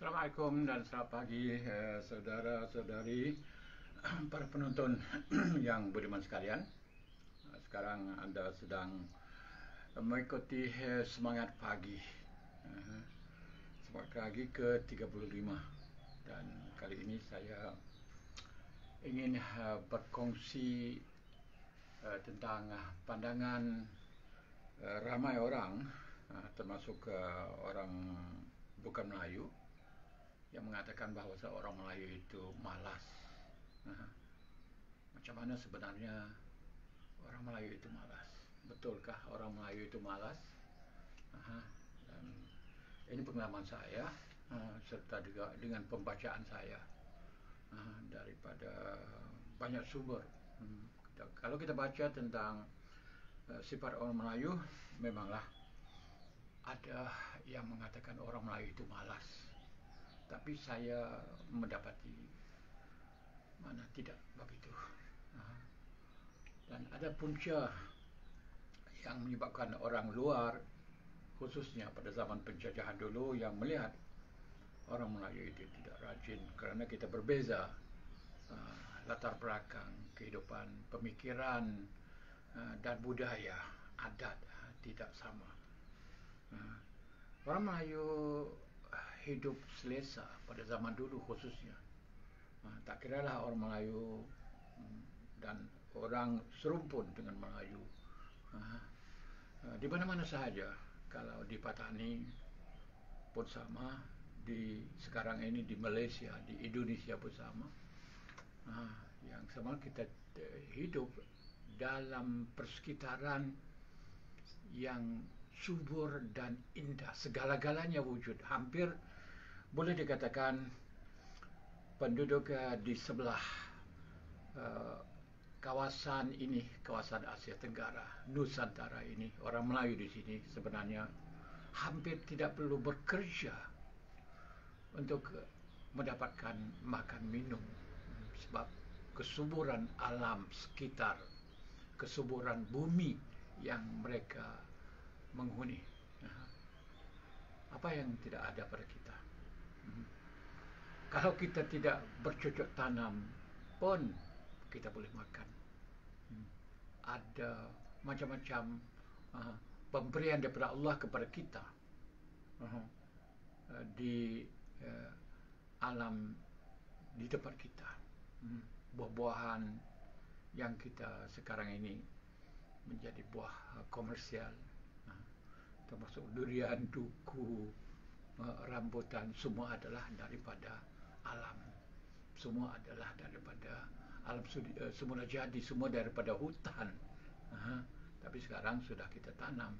Assalamualaikum dan selamat pagi saudara-saudari para penonton yang budiman sekalian. Sekarang anda sedang mengikuti semangat pagi. Semangat pagi ke-35 dan kali ini saya ingin berkongsi tentang pandangan ramai orang, termasuk orang bukan Melayu, yang mengatakan bahawa seorang Melayu itu malas. Macam mana sebenarnya orang Melayu itu malas? Betulkah orang Melayu itu malas? Dan ini pengalaman saya, serta juga dengan pembacaan saya daripada banyak sumber. Kalau kita baca tentang sifat orang Melayu, memanglah ada yang mengatakan orang Melayu itu malas. Tapi saya mendapati mana tidak begitu. Dan ada punca yang menyebabkan orang luar, khususnya pada zaman penjajahan dulu, yang melihat orang Melayu itu tidak rajin kerana kita berbeza latar belakang, kehidupan, pemikiran dan budaya, adat tidak sama. Orang Melayu hidup selesa pada zaman dulu khususnya. Tak kiralah orang Melayu dan orang serumpun dengan Melayu. Di mana-mana sahaja. Kalau di Patani pun sama, di sekarang ini di Malaysia, di Indonesia pun sama. Yang sama kita hidup dalam persekitaran yang subur dan indah, segala-galanya wujud. Hampir boleh dikatakan penduduk di sebelah kawasan ini, kawasan Asia Tenggara, Nusantara ini, orang Melayu di sini sebenarnya hampir tidak perlu bekerja untuk mendapatkan makan minum, sebab kesuburan alam sekitar, kesuburan bumi yang mereka menghuni. Apa yang tidak ada pada kita? Kalau kita tidak bercocok tanam pun kita boleh makan. Ada macam-macam pemberian daripada Allah kepada kita di alam di tempat kita. Buah-buahan yang kita sekarang ini menjadi buah komersial, termasuk durian, duku, rambutan, semua adalah daripada alam. Semua adalah daripada alam semula jadi, semua daripada hutan. Tapi sekarang sudah kita tanam,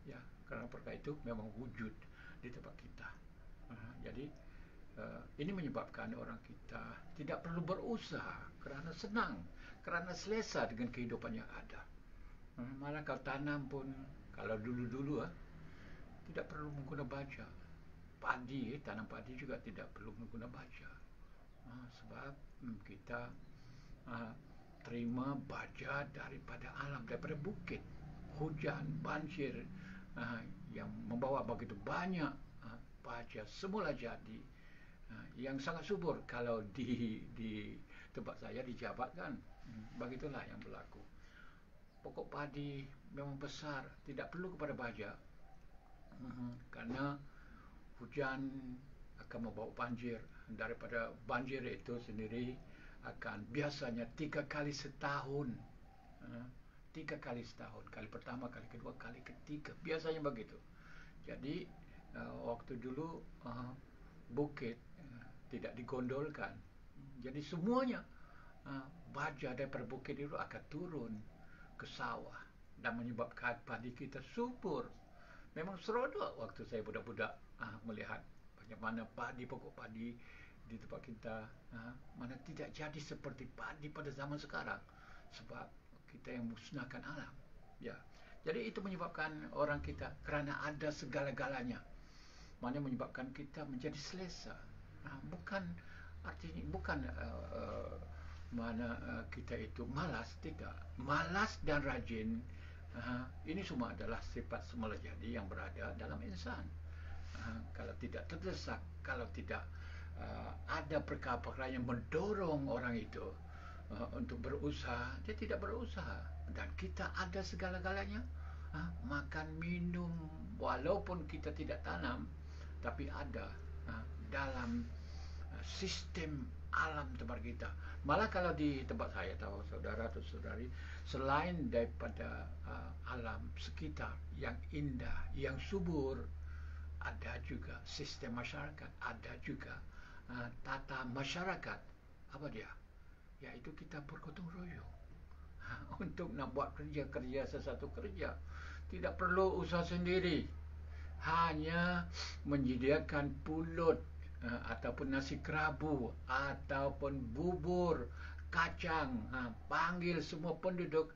ya, kerana perkara itu memang wujud di tempat kita. Jadi ini menyebabkan orang kita tidak perlu berusaha kerana senang, kerana selesa dengan kehidupan yang ada. Malah kalau tanam pun, kalau dulu-dulu tidak perlu menggunakan baja. Padi, tanam padi juga tidak perlu menggunakan baja. Sebab kita terima baja daripada alam, daripada bukit, hujan, banjir yang membawa begitu banyak baja semula jadi yang sangat subur. Kalau di tempat saya di Jabat kan, begitulah yang berlaku. Pokok padi memang besar, tidak perlu kepada baja. Karena hujan akan membawa banjir. Daripada banjir itu sendiri akan biasanya 3 kali setahun. 3 kali setahun. Kali pertama, kali kedua, kali ketiga. Biasanya begitu. Jadi waktu dulu bukit tidak digondolkan. Jadi semuanya baja daripada bukit itu akan turun ke sawah dan menyebabkan padi kita subur. Memang seronok waktu saya budak-budak melihat bagaimana padi, pokok padi di tempat kita mana tidak jadi seperti padi pada zaman sekarang, sebab kita yang musnahkan alam. Ya, jadi itu menyebabkan orang kita kerana ada segala-galanya, mana menyebabkan kita menjadi selesa. Bukan artinya bukan mana kita itu malas, tidak. Malas dan rajin, ini semua adalah sifat semula jadi yang berada dalam insan. Kalau tidak terdesak, kalau tidak ada perkara-perkara yang mendorong orang itu untuk berusaha, dia tidak berusaha. Dan kita ada segala-galanya, makan, minum, walaupun kita tidak tanam, tapi ada dalam sistem alam tempat kita. Malah kalau di tempat saya, tahu saudara atau saudari, selain daripada alam sekitar yang indah, yang subur, ada juga sistem masyarakat, ada juga tata masyarakat. Apa dia? Yaitu kita bergotong royong untuk nak buat kerja-kerja sesuatu kerja. Tidak perlu usaha sendiri, hanya menyediakan pulut ataupun nasi kerabu ataupun bubur kacang, panggil semua penduduk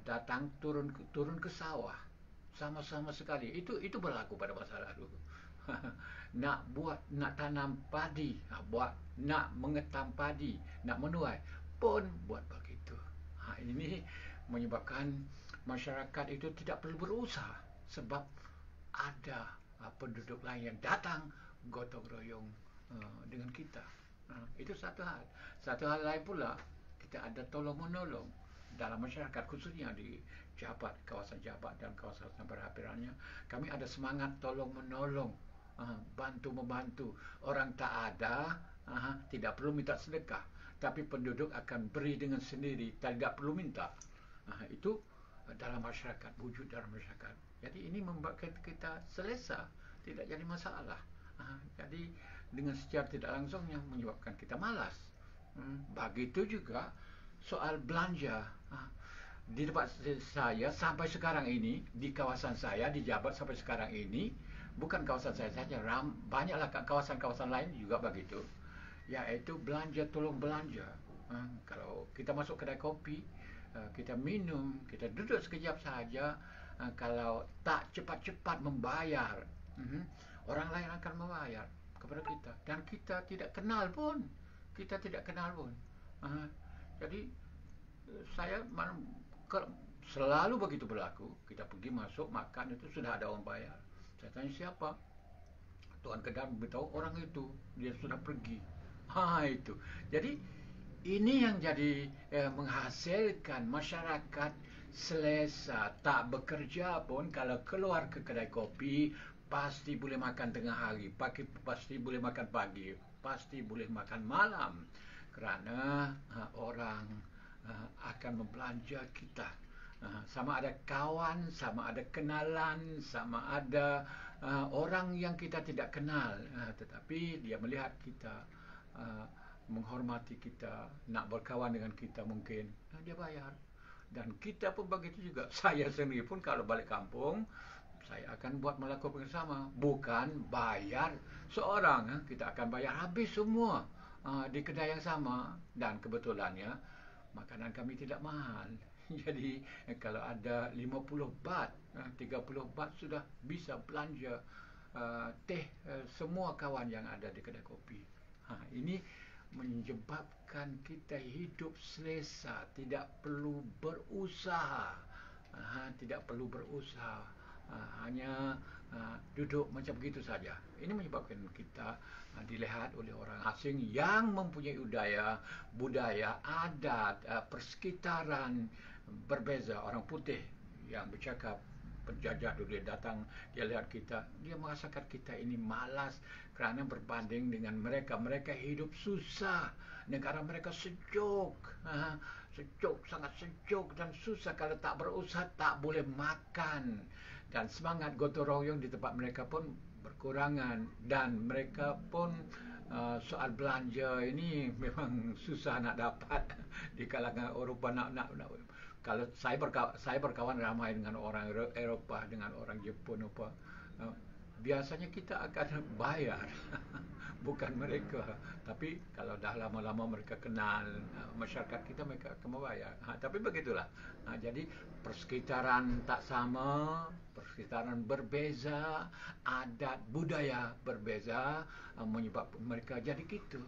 datang turun ke sawah sama-sama sekali. Itu berlaku pada masa lalu. Nak tanam padi, nak mengetam padi, nak menuai pun buat begitu. Ini menyebabkan masyarakat itu tidak perlu berusaha, sebab ada penduduk lain yang datang gotong royong dengan kita. Itu satu hal. Satu hal lain pula, kita ada tolong menolong dalam masyarakat, khususnya di Jabat, kawasan Jabat dan kawasan berhampirannya. Kami ada semangat tolong menolong, bantu membantu. Orang tak ada, tidak perlu minta sedekah, tapi penduduk akan beri dengan sendiri, tidak perlu minta. Itu dalam masyarakat, wujud dalam masyarakat. Jadi ini membuat kita selesa, tidak jadi masalah. Jadi dengan secara tidak langsungnya menyebabkan kita malas. Begitu juga soal belanja. Di tempat saya sampai sekarang ini, di kawasan saya di Jabat sampai sekarang ini, bukan kawasan saya saja, banyaklah kawasan-kawasan lain juga begitu, yaitu belanja tolong belanja. Kalau kita masuk kedai kopi, kita minum, kita duduk sekejap saja, kalau tak cepat-cepat membayar, orang lain akan membayar kepada kita, dan kita tidak kenal pun. Jadi saya selalu begitu berlaku. Kita pergi masuk makan, itu sudah ada orang bayar. Saya tanya siapa, tuan kedai beritahu orang itu dia sudah pergi. Itu. Jadi ini yang jadi menghasilkan masyarakat selesa, tak bekerja pun kalau keluar ke kedai kopi pasti boleh makan tengah hari, pasti boleh makan pagi, pasti boleh makan malam, kerana orang akan membelanja kita. Sama ada kawan, sama ada kenalan, sama ada orang yang kita tidak kenal, tetapi dia melihat kita, menghormati kita, nak berkawan dengan kita mungkin, dia bayar. Dan kita pun begitu juga. Saya sendiri pun kalau balik kampung, saya akan buat melakukan bersama, bukan bayar seorang, kita akan bayar habis semua di kedai yang sama. Dan kebetulannya makanan kami tidak mahal. Jadi kalau ada 50 baht, 30 baht sudah bisa belanja teh semua kawan yang ada di kedai kopi. Ini menyebabkan kita hidup selesa, tidak perlu berusaha, hanya duduk macam begitu saja. Ini menyebabkan kita dilihat oleh orang asing yang mempunyai budaya, adat, persekitaran berbeza. Orang putih yang bercakap, penjajah dulu dia datang, dia lihat kita, dia merasakan kita ini malas kerana berbanding dengan mereka. Mereka hidup susah, negara mereka sejuk, sangat sejuk dan susah. Kalau tak berusaha tak boleh makan, dan semangat gotong royong di tempat mereka pun berkurangan, dan mereka pun soal belanja ini memang susah nak dapat di kalangan Eropah. Kalau saya berkawan ramai dengan orang Eropah, dengan orang Jepun, biasanya kita akan bayar, bukan mereka. Tapi kalau dah lama-lama mereka kenal masyarakat kita, mereka akan membayar. Tapi begitulah. Jadi persekitaran tak sama, persekitaran berbeza, adat budaya berbeza, menyebabkan mereka jadi gitu,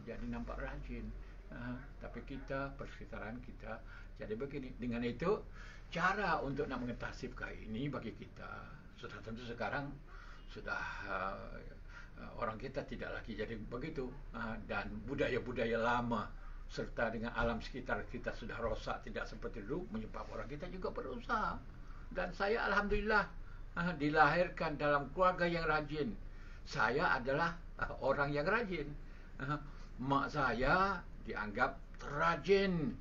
jadi nampak rajin. Tapi kita, persekitaran kita jadi begini. Dengan itu, cara untuk nak mengatasi perkara ini bagi kita, sudah tentu sekarang sudah orang kita tidak lagi jadi begitu, dan budaya-budaya lama serta dengan alam sekitar kita sudah rosak tidak seperti dulu, menyebabkan orang kita juga berusaha. Dan saya alhamdulillah dilahirkan dalam keluarga yang rajin. Saya adalah orang yang rajin. Mak saya dianggap rajin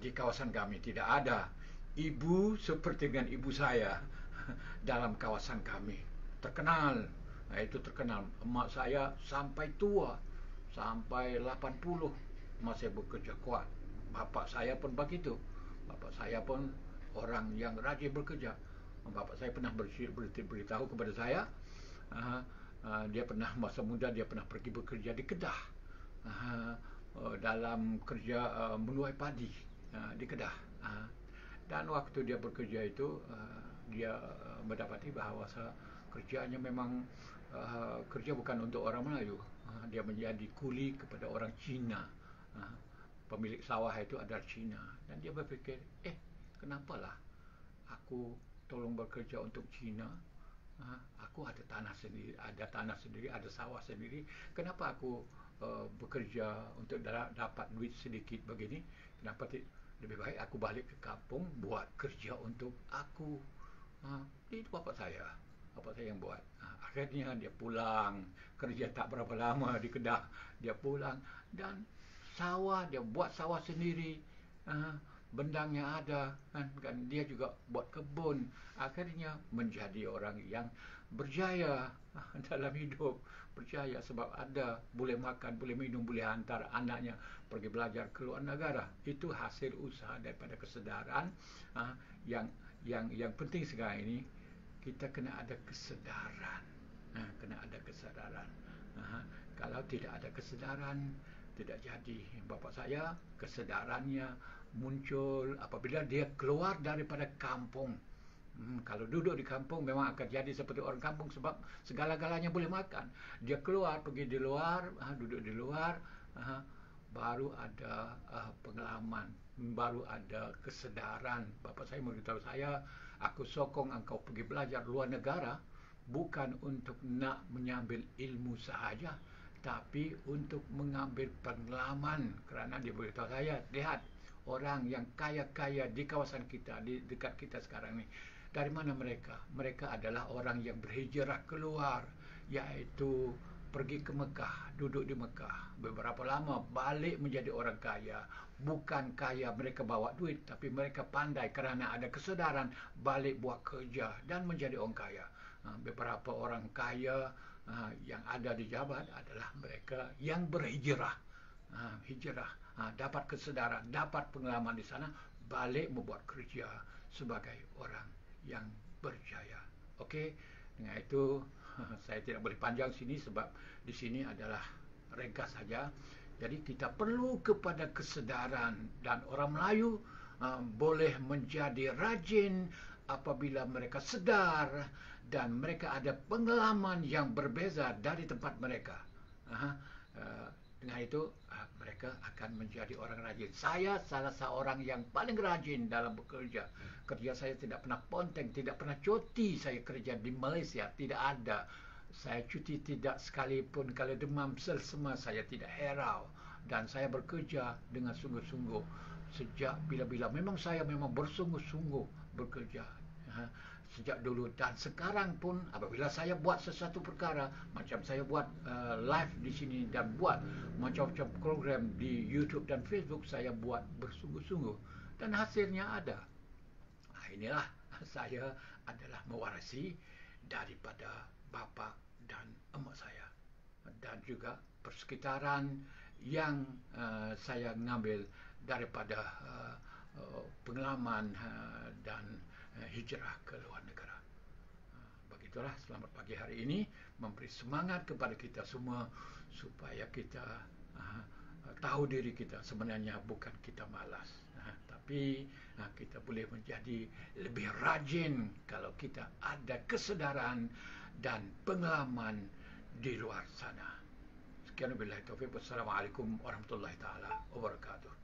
di kawasan kami. Tidak ada ibu seperti dengan ibu saya dalam kawasan kami. Terkenal. Itu terkenal. Mak saya sampai tua, sampai 80 masih bekerja kuat. Bapak saya pun begitu. Bapak saya pun orang yang rajin bekerja. Bapak saya pernah beritahu kepada saya, dia pernah masa muda dia pernah pergi bekerja di Kedah, dalam kerja menuai padi di Kedah. Dan waktu dia bekerja itu, dia mendapati bahawa kerjanya memang kerja bukan untuk orang Melayu. Dia menjadi kuli kepada orang Cina. Pemilik sawah itu adalah Cina. Dan dia berfikir, kenapalah aku tolong bekerja untuk Cina? Aku ada tanah sendiri, ada sawah sendiri. Kenapa aku bekerja untuk dapat duit sedikit begini? Kenapa lebih baik aku balik ke kampung buat kerja untuk aku? Itu bapak saya yang buat. Akhirnya dia pulang, kerja tak berapa lama di Kedah, dia pulang dan dia buat sawah sendiri, bendangnya ada, kan dia juga buat kebun. Akhirnya menjadi orang yang berjaya dalam hidup, berjaya sebab boleh makan, boleh minum, boleh hantar anaknya pergi belajar ke luar negara. Itu hasil usaha daripada kesedaran. Yang penting sekarang ini kita kena ada kesedaran. Kena ada kesedaran. Kalau tidak ada kesedaran, tidak jadi. Bapak saya kesedarannya muncul apabila dia keluar daripada kampung. Kalau duduk di kampung memang akan jadi seperti orang kampung sebab segala-galanya boleh makan. Dia keluar, pergi di luar, duduk di luar, baru ada pengalaman, baru ada kesedaran. Bapak saya memberitahu saya, aku sokong engkau pergi belajar luar negara bukan untuk nak mengambil ilmu sahaja, tapi untuk mengambil pengalaman. Kerana dia beritahu saya, lihat orang yang kaya-kaya di kawasan kita, di dekat kita sekarang ni, dari mana mereka? Mereka adalah orang yang berhijrah keluar, iaitu pergi ke Mekah, duduk di Mekah beberapa lama, balik menjadi orang kaya. Bukan kaya mereka bawa duit, tapi mereka pandai kerana ada kesedaran, balik buat kerja dan menjadi orang kaya. Beberapa orang kaya yang ada di Jabat adalah mereka yang berhijrah, dapat kesedaran, dapat pengalaman di sana, balik membuat kerja sebagai orang yang berjaya. Okey, dengan itu saya tidak boleh panjang sini sebab di sini adalah ringkas saja. Jadi kita perlu kepada kesedaran, dan orang Melayu boleh menjadi rajin apabila mereka sedar dan mereka ada pengalaman yang berbeza dari tempat mereka. Dengan itu mereka akan menjadi orang rajin. Saya salah seorang yang paling rajin dalam bekerja. Kerja saya tidak pernah ponteng, tidak pernah cuti saya kerja di Malaysia, tidak ada. Saya cuti tidak sekalipun. Kalau demam selsema saya tidak herau, dan saya bekerja dengan sungguh-sungguh sejak bila-bila. Memang saya memang bersungguh-sungguh bekerja sejak dulu, dan sekarang pun apabila saya buat sesuatu perkara, macam saya buat live di sini dan buat macam-macam program di YouTube dan Facebook, saya buat bersungguh-sungguh dan hasilnya ada. Inilah saya adalah mewarisi daripada bapa dan emak saya, dan juga persekitaran yang saya mengambil daripada pengalaman dan hijrah ke luar negara. Begitulah, selamat pagi hari ini, memberi semangat kepada kita semua supaya kita tahu diri kita sebenarnya bukan kita malas, tapi kita boleh menjadi lebih rajin kalau kita ada kesedaran dan pengalaman di luar sana. Sekian, wabillahi taufiq. Wassalamualaikum warahmatullahi taala wabarakatuh.